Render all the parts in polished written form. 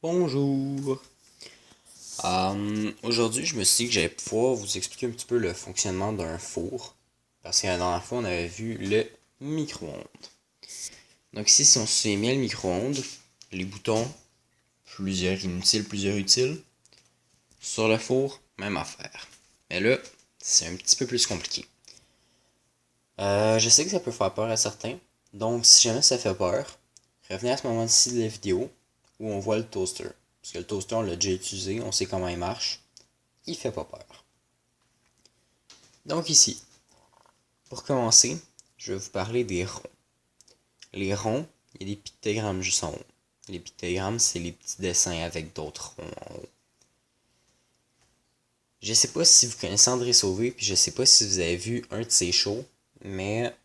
Bonjour. Aujourd'hui, je me suis dit que j'allais pouvoir vous expliquer un petit peu le fonctionnement d'un four. Parce que la dernière fois, on avait vu le micro-ondes. Donc ici, si on se souvient bien le micro-ondes, les boutons, plusieurs inutiles, plusieurs utiles. Sur le four, même affaire. Mais là, c'est un petit peu plus compliqué. Je sais que ça peut faire peur à certains. Donc, si jamais ça fait peur, revenez à ce moment-ci de la vidéo où on voit le toaster. Parce que le toaster, on l'a déjà utilisé, on sait comment il marche. Il fait pas peur. Donc ici, pour commencer, je vais vous parler des ronds. Les ronds, il y a des pictogrammes juste en haut. Les pictogrammes, c'est les petits dessins avec d'autres ronds en haut. Je sais pas si vous connaissez André Sauvé, puis je sais pas si vous avez vu un de ses shows, mais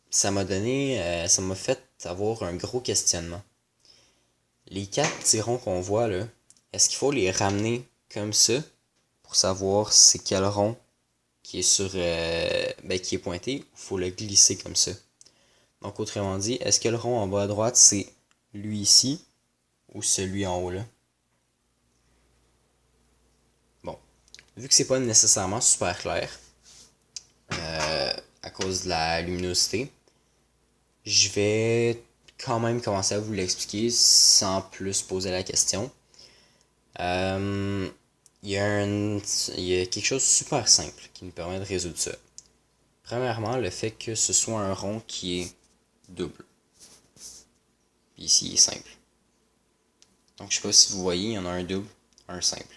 ça m'a fait avoir un gros questionnement. Les quatre petits ronds qu'on voit là, est-ce qu'il faut les ramener comme ça pour savoir c'est quel rond qui est qui est pointé, il faut le glisser comme ça. Donc autrement dit, est-ce que le rond en bas à droite c'est lui ici ou celui en haut là? Bon, vu que c'est pas nécessairement super clair à cause de la luminosité, je vais quand même commencer à vous l'expliquer sans plus poser la question. Euh, il y a quelque chose de super simple qui nous permet de résoudre ça. Premièrement, le fait que ce soit un rond qui est double. Puis ici, il est simple. Donc, je sais pas si vous voyez, il y en a un double, un simple.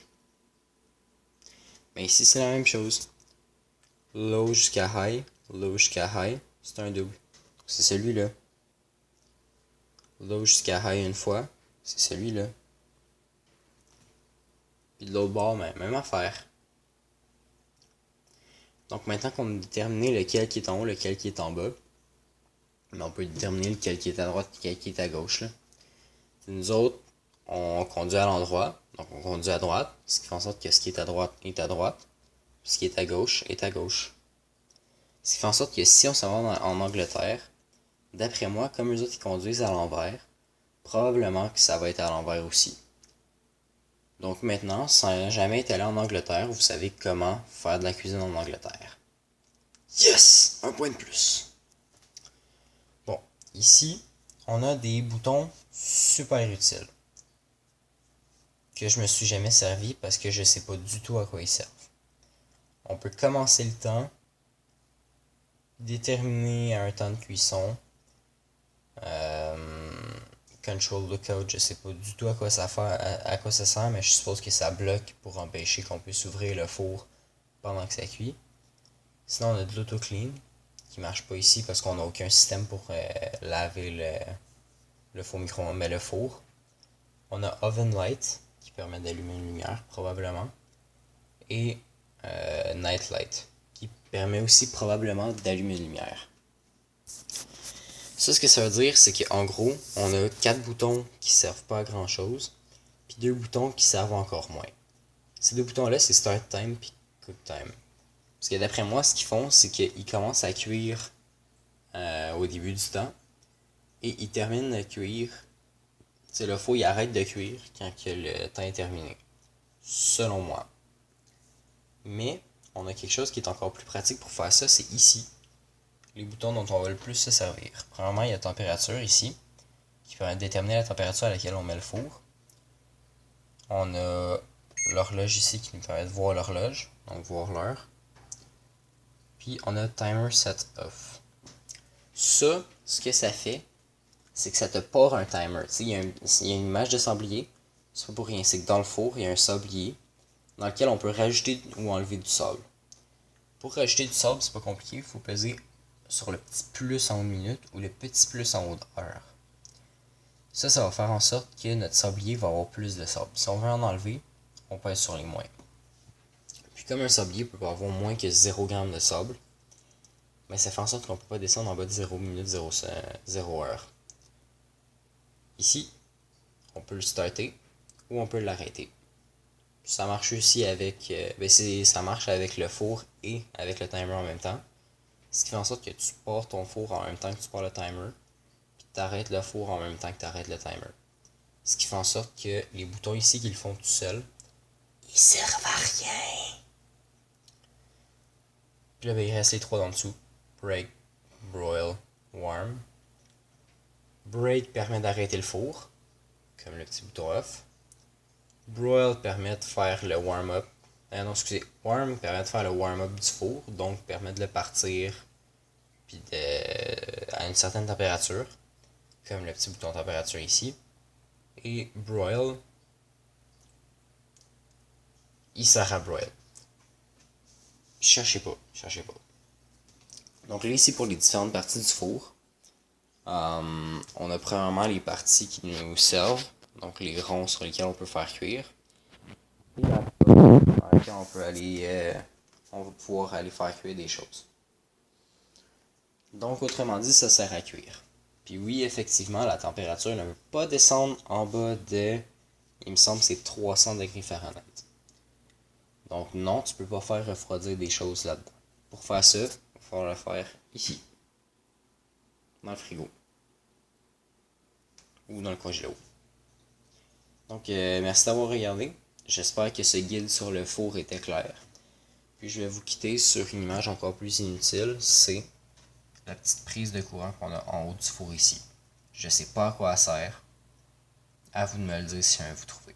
Mais ici, c'est la même chose. Low jusqu'à high, c'est un double. C'est celui-là. Low jusqu'à high une fois, c'est celui-là. Puis de l'autre bord, même affaire. Donc maintenant qu'on a déterminé lequel qui est en haut, lequel qui est en bas, mais on peut déterminer lequel qui est à droite, lequel qui est à gauche. Là. Nous autres, on conduit à l'endroit, donc on conduit à droite, ce qui fait en sorte que ce qui est à droite est à droite, puis ce qui est à gauche est à gauche. Ce qui fait en sorte que si on s'en va en Angleterre, d'après moi, comme eux autres ils conduisent à l'envers, probablement que ça va être à l'envers aussi. Donc maintenant, sans jamais être allé en Angleterre, vous savez comment faire de la cuisine en Angleterre. Yes! Un point de plus. Bon, ici, on a des boutons super utiles que je me suis jamais servi parce que je sais pas du tout à quoi ils servent. On peut commencer le temps, déterminer un temps de cuisson, control lookout, je sais pas du tout à quoi ça sert, mais je suppose que ça bloque pour empêcher qu'on puisse ouvrir le four pendant que ça cuit. Sinon, on a de l'auto-clean qui marche pas ici parce qu'on n'a aucun système pour laver le four micro-ondes, mais le four. On a oven light qui permet d'allumer une lumière probablement et night light qui permet aussi probablement d'allumer une lumière. Ça, ce que ça veut dire, c'est qu'en gros, on a 4 boutons qui servent pas à grand chose, puis 2 boutons qui servent encore moins. Ces 2 boutons-là, c'est Start Time puis Cook Time. Parce que d'après moi, ce qu'ils font, c'est qu'ils commencent à cuire au début du temps, et ils terminent de cuire. C'est le faux, il arrête de cuire quand que le temps est terminé. Selon moi. Mais, on a quelque chose qui est encore plus pratique pour faire ça, c'est ici. Les boutons dont on va le plus se servir. Premièrement, il y a température ici, qui permet de déterminer la température à laquelle on met le four. On a l'horloge ici qui nous permet de voir l'horloge, donc voir l'heure. Puis on a timer set off. Ça, ce que ça fait, c'est que ça te part un timer. Il y a une image de sablier, c'est pas pour rien, c'est que dans le four, il y a un sablier dans lequel on peut rajouter ou enlever du sable. Pour rajouter du sable, c'est pas compliqué, il faut peser sur le petit plus en haut de minute ou le petit plus en haut d'heure. Ça va faire en sorte que notre sablier va avoir plus de sable. Si on veut en enlever, on pèse sur les moins. Puis comme un sablier peut pas avoir moins que 0 g de sable, mais ça fait en sorte qu'on peut pas descendre en bas de 0 minute 0 heure. Ici, on peut le starter ou on peut l'arrêter. Ça marche aussi avec ça marche avec le four et avec le timer en même temps. Ce qui fait en sorte que tu pars ton four en même temps que tu pars le timer, puis tu arrêtes le four en même temps que tu arrêtes le timer. Ce qui fait en sorte que les boutons ici qui le font tout seuls, ils servent à rien. Puis là, ben, il reste les trois d'en dessous. Break, broil, warm. Break permet d'arrêter le four, comme le petit bouton off. Broil permet de faire le warm-up. Non, excusez. Warm permet de faire le warm-up du four, donc permet de le partir puis à une certaine température, comme le petit bouton température ici. Et broil, il sert à broil. Cherchez pas. Donc là, ici, pour les différentes parties du four, on a premièrement les parties qui nous servent, donc les ronds sur lesquels on peut faire cuire. Et la poêle dans laquelle on va pouvoir aller faire cuire des choses. Donc, autrement dit, ça sert à cuire. Puis oui, effectivement, la température ne veut pas descendre en bas de, il me semble que c'est 300 degrés Fahrenheit. Donc non, tu peux pas faire refroidir des choses là-dedans. Pour faire ça, il va falloir le faire ici, dans le frigo, ou dans le congélo. Donc merci d'avoir regardé. J'espère que ce guide sur le four était clair. Puis je vais vous quitter sur une image encore plus inutile, c'est la petite prise de courant qu'on a en haut du four ici. Je sais pas à quoi elle sert. À vous de me le dire si vous trouvez.